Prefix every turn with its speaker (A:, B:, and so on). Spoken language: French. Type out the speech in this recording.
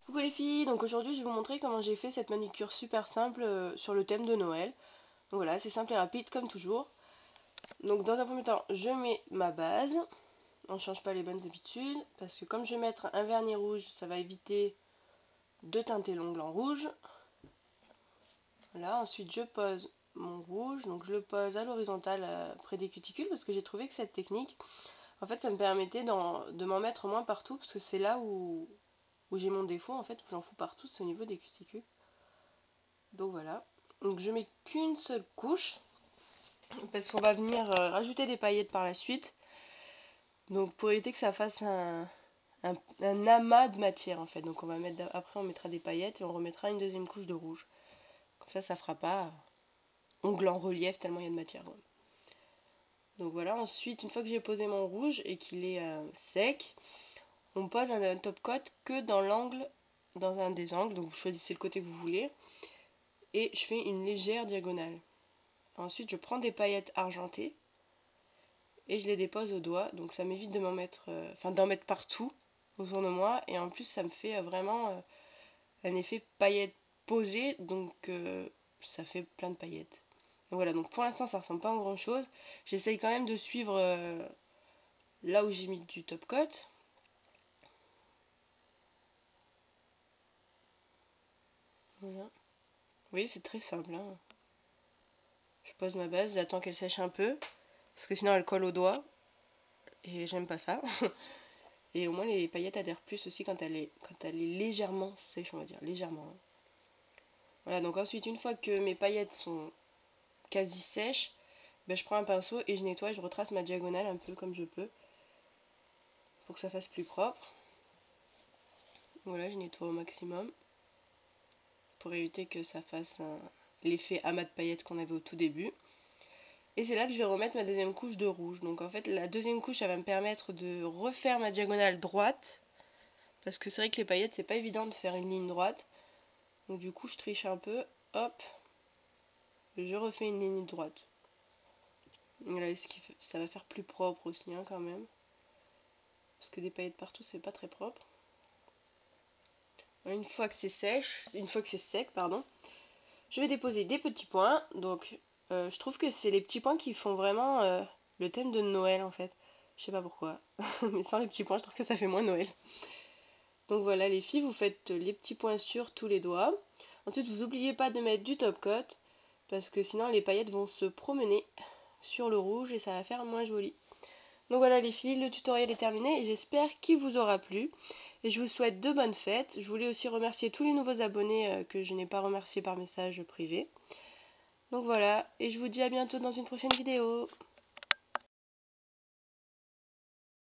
A: Coucou les filles, donc aujourd'hui je vais vous montrer comment j'ai fait cette manucure super simple sur le thème de Noël. Donc voilà, c'est simple et rapide comme toujours. Donc dans un premier temps, je mets ma base. On ne change pas les bonnes habitudes parce que comme je vais mettre un vernis rouge, ça va éviter de teinter l'ongle en rouge. Voilà, ensuite je pose mon rouge, donc je le pose à l'horizontale près des cuticules parce que j'ai trouvé que cette technique, en fait ça me permettait de m'en mettre moins partout parce que c'est là où j'ai mon défaut en fait, où j'en fous partout, c'est au niveau des cuticules. Donc voilà. Donc je mets qu'une seule couche parce qu'on va venir rajouter des paillettes par la suite. Donc pour éviter que ça fasse un amas de matière en fait. Donc on va mettre après on mettra des paillettes et on remettra une deuxième couche de rouge. Comme ça fera pas ongle en relief tellement il y a de matière. Ouais. Donc voilà, ensuite une fois que j'ai posé mon rouge et qu'il est sec, on pose un top coat que dans l'angle, dans un des angles. Donc vous choisissez le côté que vous voulez. Et je fais une légère diagonale. Ensuite je prends des paillettes argentées et je les dépose au doigt, donc ça m'évite de m'en mettre, d'en mettre partout autour de moi, et en plus ça me fait vraiment un effet paillettes posées, donc ça fait plein de paillettes. Donc voilà, donc pour l'instant ça ressemble pas à grand chose. J'essaye quand même de suivre là où j'ai mis du top coat. Voilà. Oui, c'est très simple, hein. Je pose ma base, j'attends qu'elle sèche un peu, parce que sinon elle colle au doigt, et j'aime pas ça. Et au moins les paillettes adhèrent plus aussi quand elle est légèrement sèche, on va dire, légèrement, hein. Voilà, donc ensuite, une fois que mes paillettes sont quasi sèches, ben, je prends un pinceau et je nettoie, je retrace ma diagonale un peu comme je peux pour que ça fasse plus propre. Voilà, je nettoie au maximum pour éviter que ça fasse l'effet amas de paillettes qu'on avait au tout début. Et c'est là que je vais remettre ma deuxième couche de rouge. Donc en fait, la deuxième couche, elle va me permettre de refaire ma diagonale droite. Parce que c'est vrai que les paillettes, c'est pas évident de faire une ligne droite. Donc du coup, je triche un peu. Hop, je refais une ligne droite. Voilà, ça va faire plus propre aussi, hein, quand même. Parce que des paillettes partout, c'est pas très propre. Une fois que c'est sec, pardon, je vais déposer des petits points. Donc, je trouve que c'est les petits points qui font vraiment le thème de Noël en fait. Je sais pas pourquoi, mais sans les petits points, je trouve que ça fait moins Noël. Donc voilà, les filles, vous faites les petits points sur tous les doigts. Ensuite, vous n'oubliez pas de mettre du top coat parce que sinon les paillettes vont se promener sur le rouge et ça va faire moins joli. Donc voilà les filles, le tutoriel est terminé et j'espère qu'il vous aura plu. Et je vous souhaite de bonnes fêtes. Je voulais aussi remercier tous les nouveaux abonnés que je n'ai pas remerciés par message privé. Donc voilà, et je vous dis à bientôt dans une prochaine vidéo.